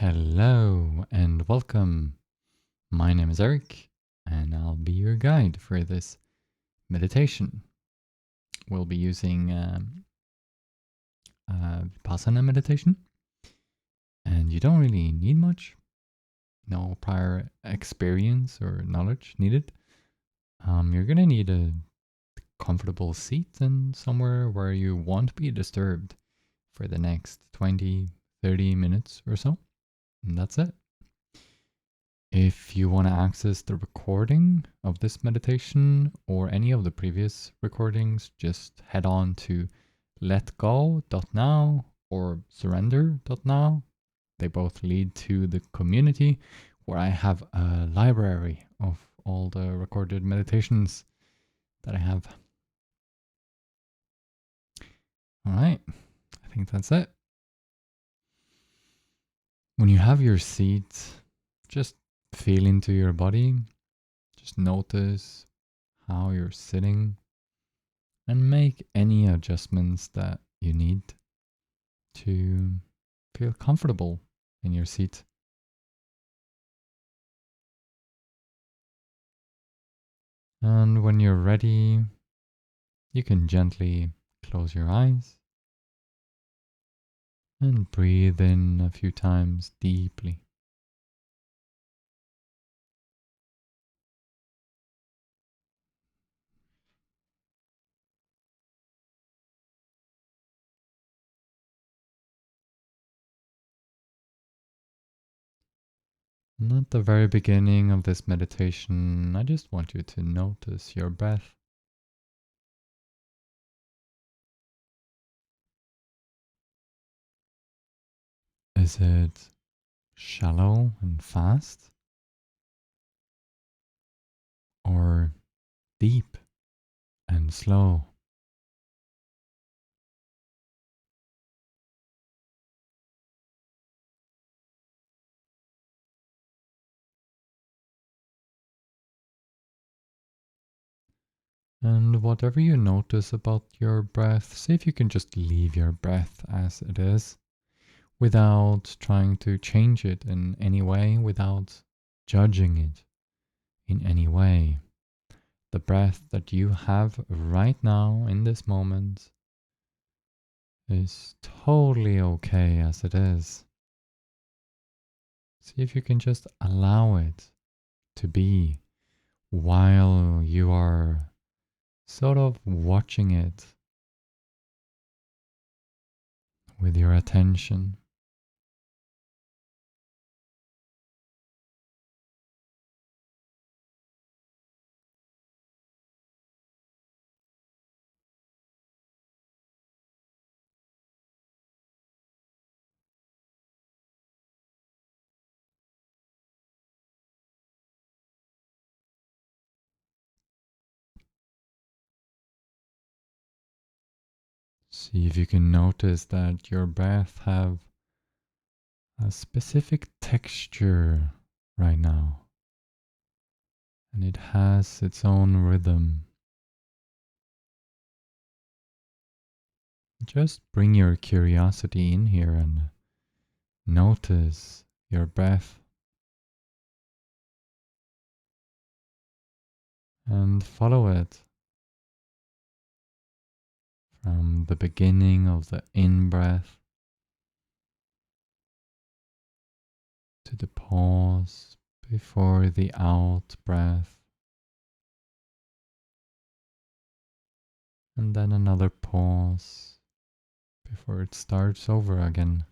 Hello and welcome. My name is Erik, and I'll be your guide for this meditation. We'll be using Vipassana meditation, and you don't really need much, no prior experience or knowledge needed. You're gonna need a comfortable seat and somewhere where you won't be disturbed for the next 20, 30 minutes or so, and that's it. If you want to access the recording of this meditation or any of the previous recordings, just head on to letgo.now or surrender.now. They both lead to the community where I have a library of all the recorded meditations that I have. All right, I think that's it. When you have your seat, just feel into your body. Just notice how you're sitting and make any adjustments that you need to feel comfortable in your seat. And when you're ready, you can gently close your eyes and breathe in a few times deeply. And at the very beginning of this meditation, I just want you to notice your breath. Is it shallow and fast, or deep and slow? And whatever you notice about your breath, see if you can just leave your breath as it is without trying to change it in any way, without judging it in any way. The breath that you have right now in this moment is totally okay as it is. See if you can just allow it to be while you are sort of watching it with your attention. See if you can notice that your breath have a specific texture right now, and it has its own rhythm. Just bring your curiosity in here and notice your breath and follow it from the beginning of the in-breath to the pause before the out-breath, and then another pause before it starts over again.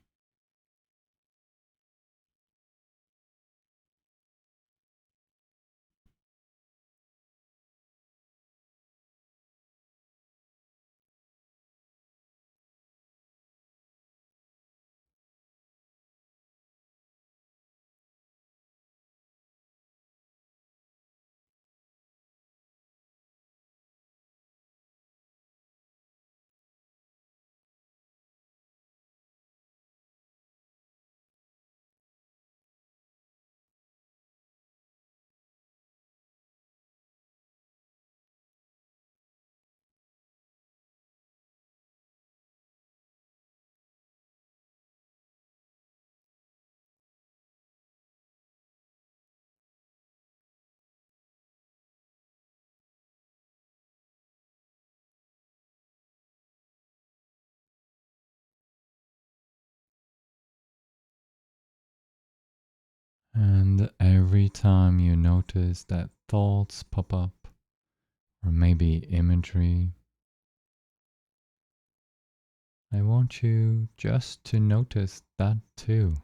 And every time you notice that thoughts pop up, or maybe imagery, I want you just to notice that too.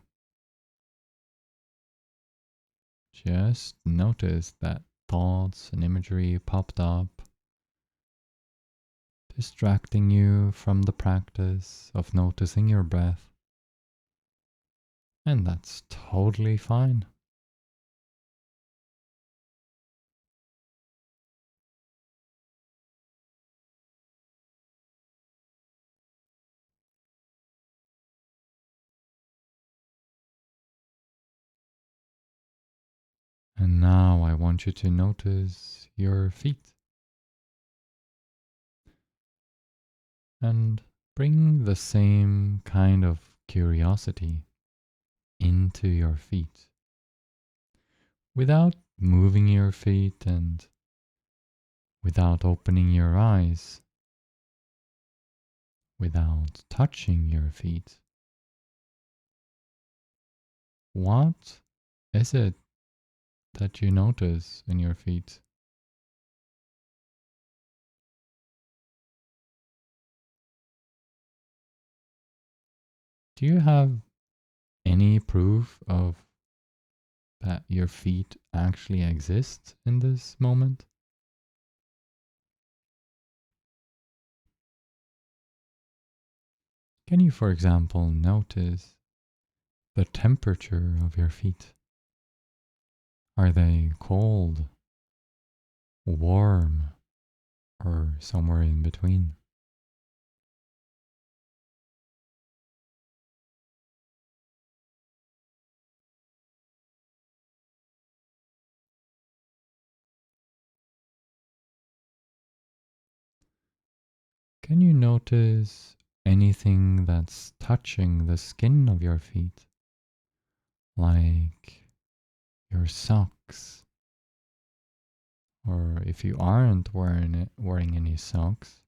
Just notice that thoughts and imagery popped up, distracting you from the practice of noticing your breath. And that's totally fine. And now I want you to notice your feet and bring the same kind of curiosity into your feet without moving your feet and without opening your eyes, without touching your feet. What is it that you notice in your feet? Do you have any proof of that your feet actually exist in this moment? Can you, for example, notice the temperature of your feet? Are they cold, warm, or somewhere in between? Can you notice anything that's touching the skin of your feet? Like your socks, or if you aren't wearing any socks,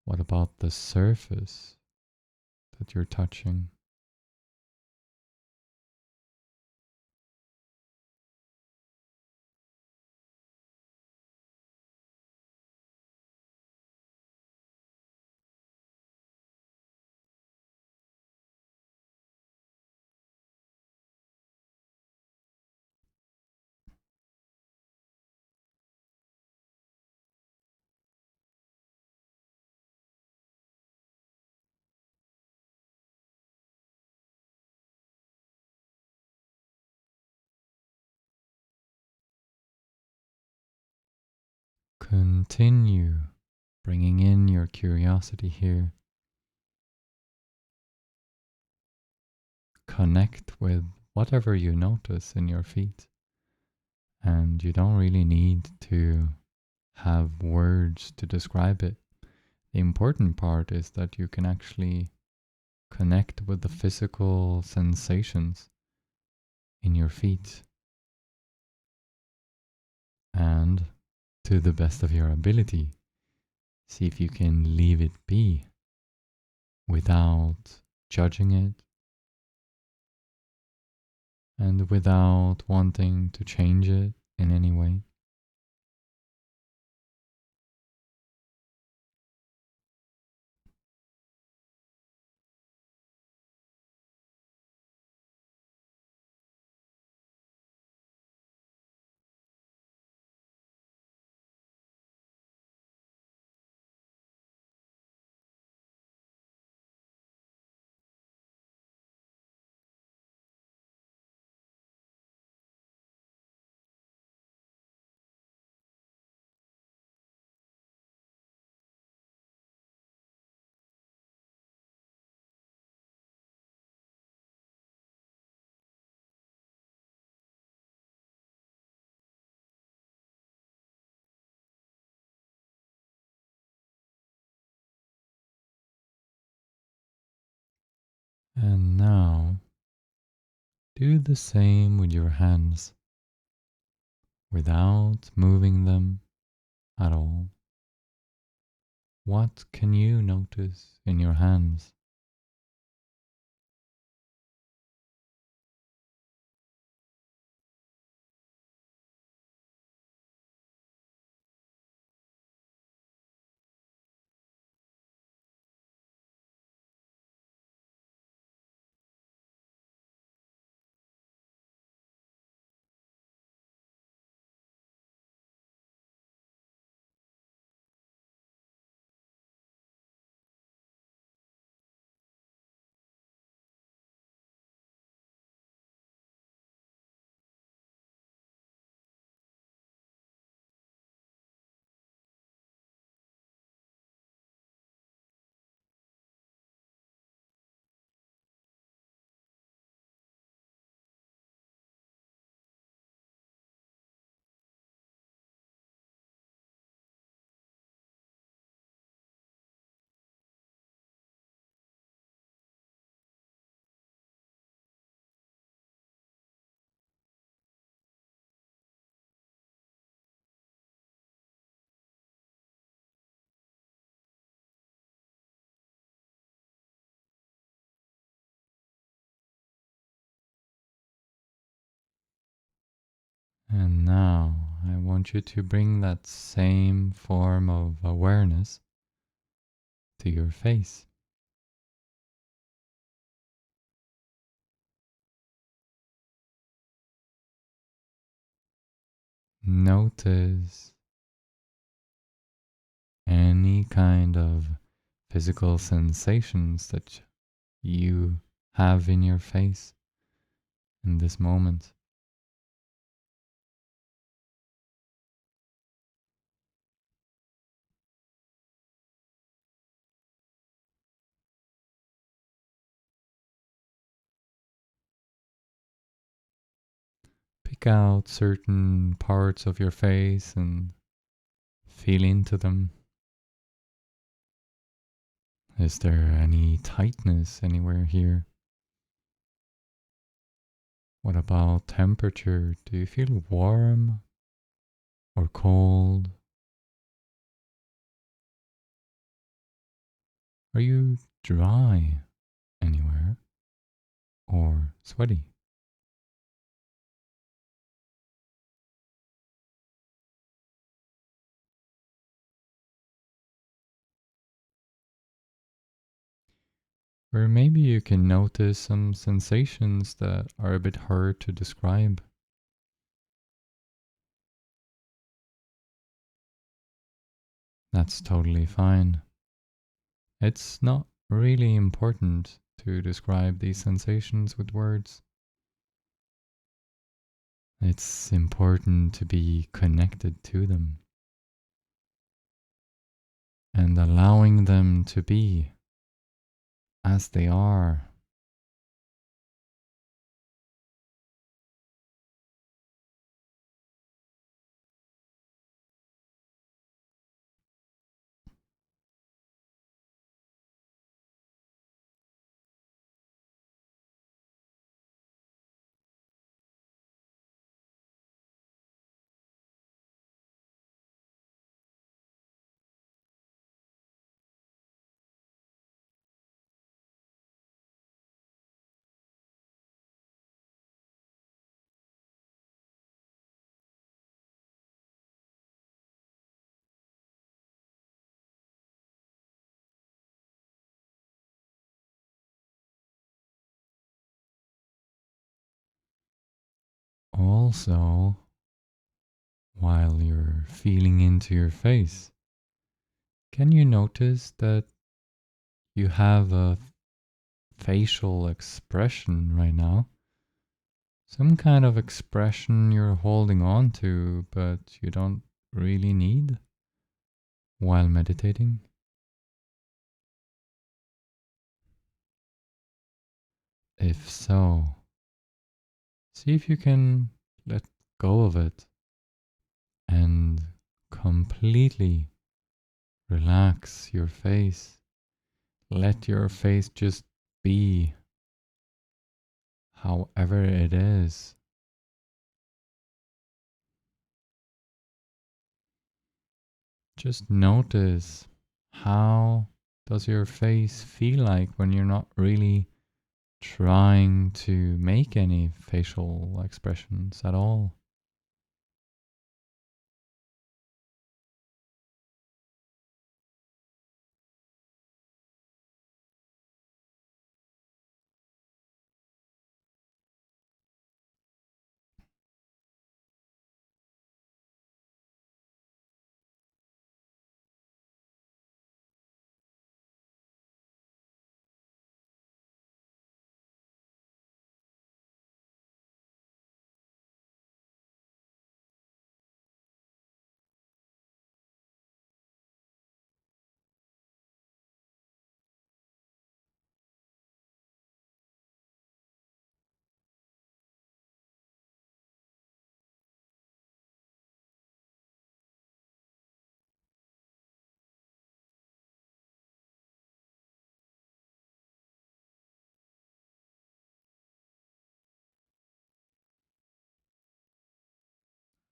what about the surface that you're touching? Continue bringing in your curiosity here. Connect with whatever you notice in your feet. And you don't really need to have words to describe it. The important part is that you can actually connect with the physical sensations in your feet. And to the best of your ability, see if you can leave it be without judging it and without wanting to change it in any way. And now do the same with your hands without moving them at all. What can you notice in your hands? And now I want you to bring that same form of awareness to your face. Notice any kind of physical sensations that you have in your face in this moment. Pick out certain parts of your face and feel into them. Is there any tightness anywhere here? What about temperature? Do you feel warm or cold? Are you dry anywhere or sweaty? Or maybe you can notice some sensations that are a bit hard to describe. That's totally fine. It's not really important to describe these sensations with words. It's important to be connected to them and allowing them to be as they are. Also, while you're feeling into your face, can you notice that you have a facial expression right now? Some kind of expression you're holding on to, but you don't really need while meditating? If so, see if you can let go of it and completely relax your face. Let your face just be however it is. Just notice, how does your face feel like when you're not really trying to make any facial expressions at all?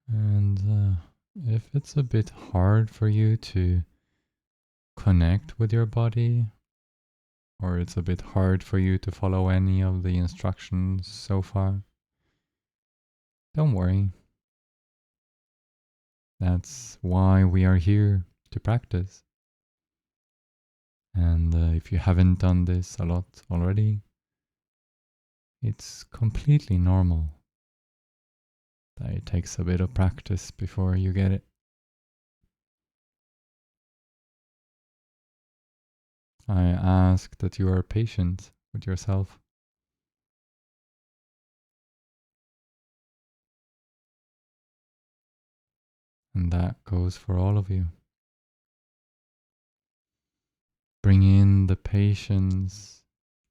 And if it's a bit hard for you to connect with your body, or it's a bit hard for you to follow any of the instructions so far, don't worry. That's why we are here to practice. And if you haven't done this a lot already, it's completely normal that it takes a bit of practice before you get it. I ask that you are patient with yourself. And that goes for all of you. Bring in the patience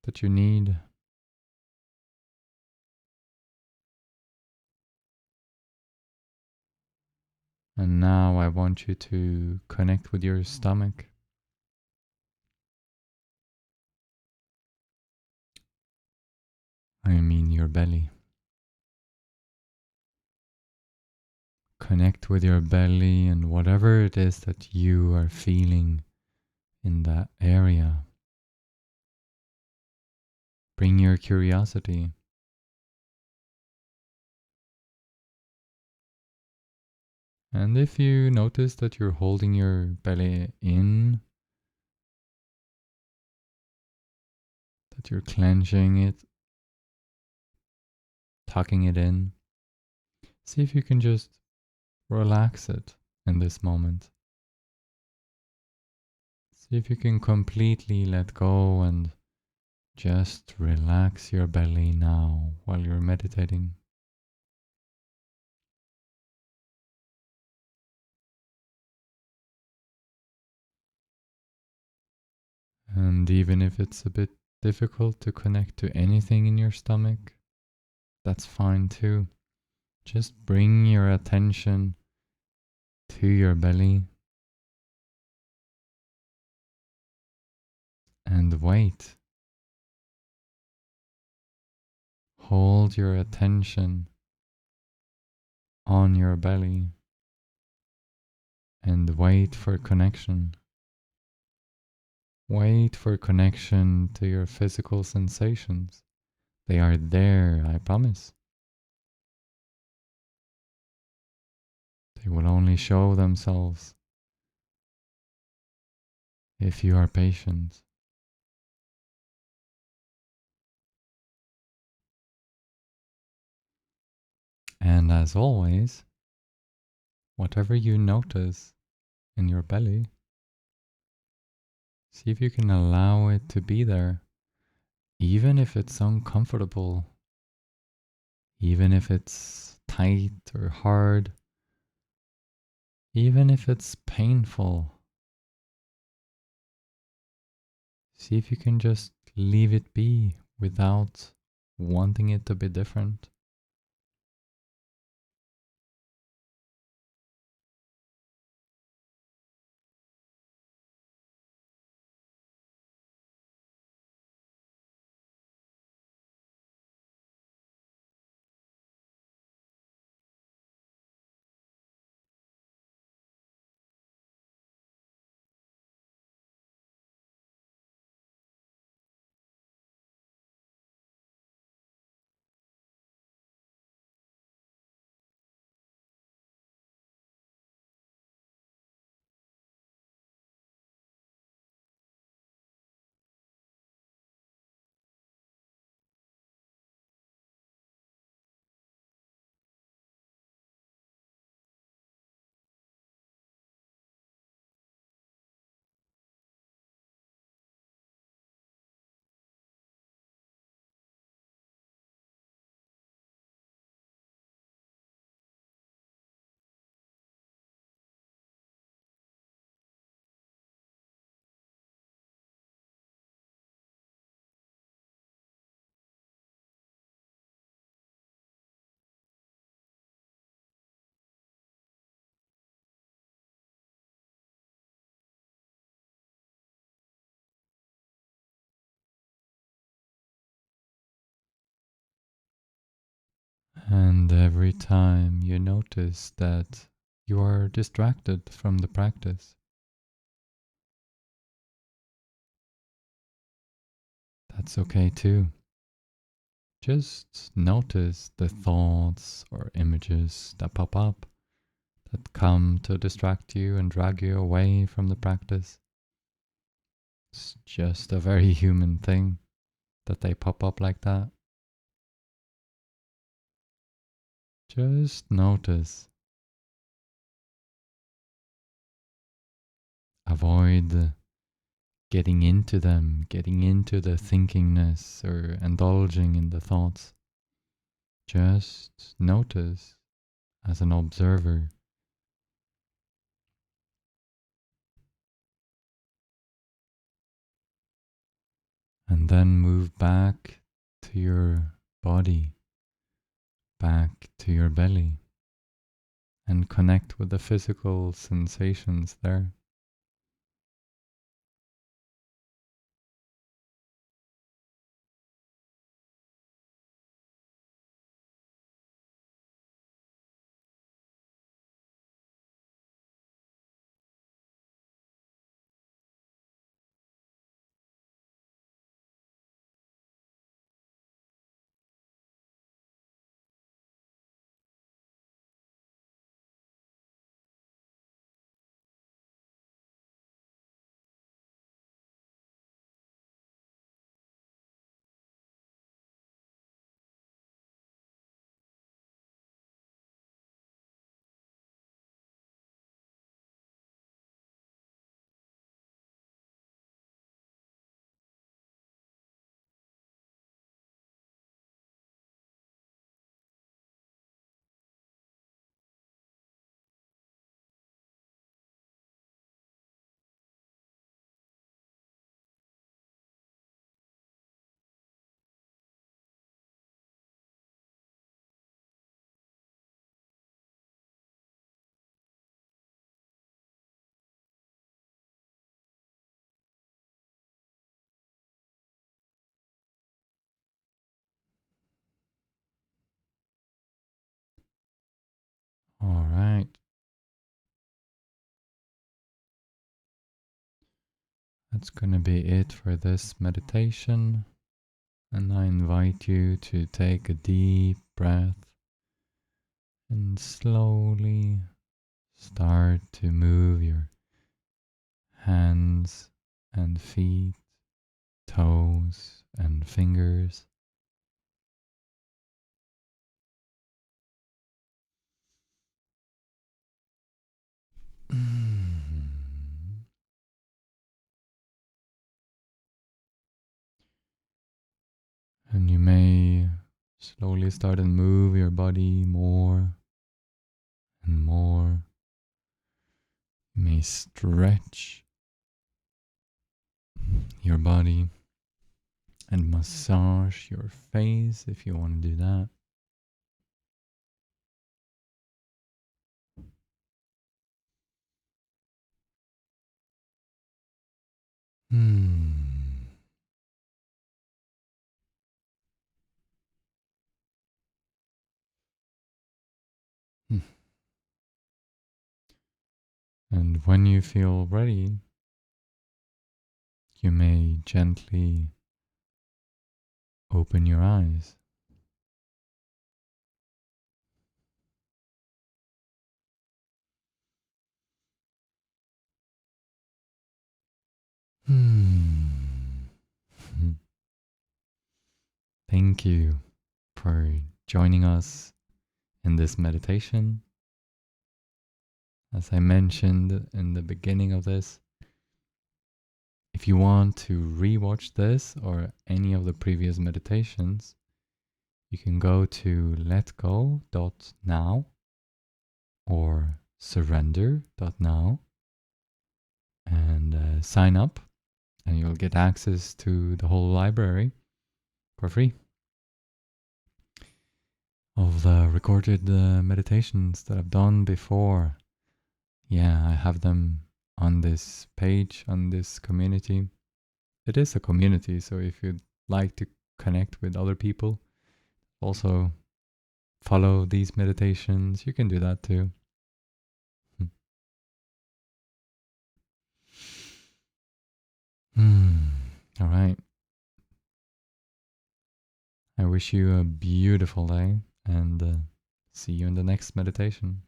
that you need. And now I want you to connect with your stomach. I mean your belly. Connect with your belly and whatever it is that you are feeling in that area. Bring your curiosity. And if you notice that you're holding your belly in, that you're clenching it, tucking it in, see if you can just relax it in this moment. See if you can completely let go and just relax your belly now while you're meditating. And even if it's a bit difficult to connect to anything in your stomach, that's fine too. Just bring your attention to your belly and wait. Hold your attention on your belly and wait for connection. Wait for connection to your physical sensations. They are there, I promise. They will only show themselves if you are patient. And as always, whatever you notice in your belly, see if you can allow it to be there, even if it's uncomfortable, even if it's tight or hard, even if it's painful. See if you can just leave it be without wanting it to be different. And every time you notice that you are distracted from the practice, that's okay too. Just notice the thoughts or images that pop up that come to distract you and drag you away from the practice. It's just a very human thing that they pop up like that. Just notice. Avoid getting into them, getting into the thinkingness or indulging in the thoughts. Just notice as an observer. And then move back to your body, back to your belly, and connect with the physical sensations there. All right. That's going to be it for this meditation. And I invite you to take a deep breath and slowly start to move your hands and feet, toes and fingers. And you may slowly start to move your body more and more. You may stretch your body and massage your face if you want to do that. And when you feel ready, you may gently open your eyes. Thank you for joining us in this meditation. As I mentioned in the beginning of this, if you want to rewatch this or any of the previous meditations, you can go to letgo.now or surrender.now and sign up, and you'll get access to the whole library for free of the recorded meditations that I've done before. Yeah, I have them on this page, on this community. It is a community, so if you'd like to connect with other people, also follow these meditations, you can do that too. All right. I wish you a beautiful day and see you in the next meditation.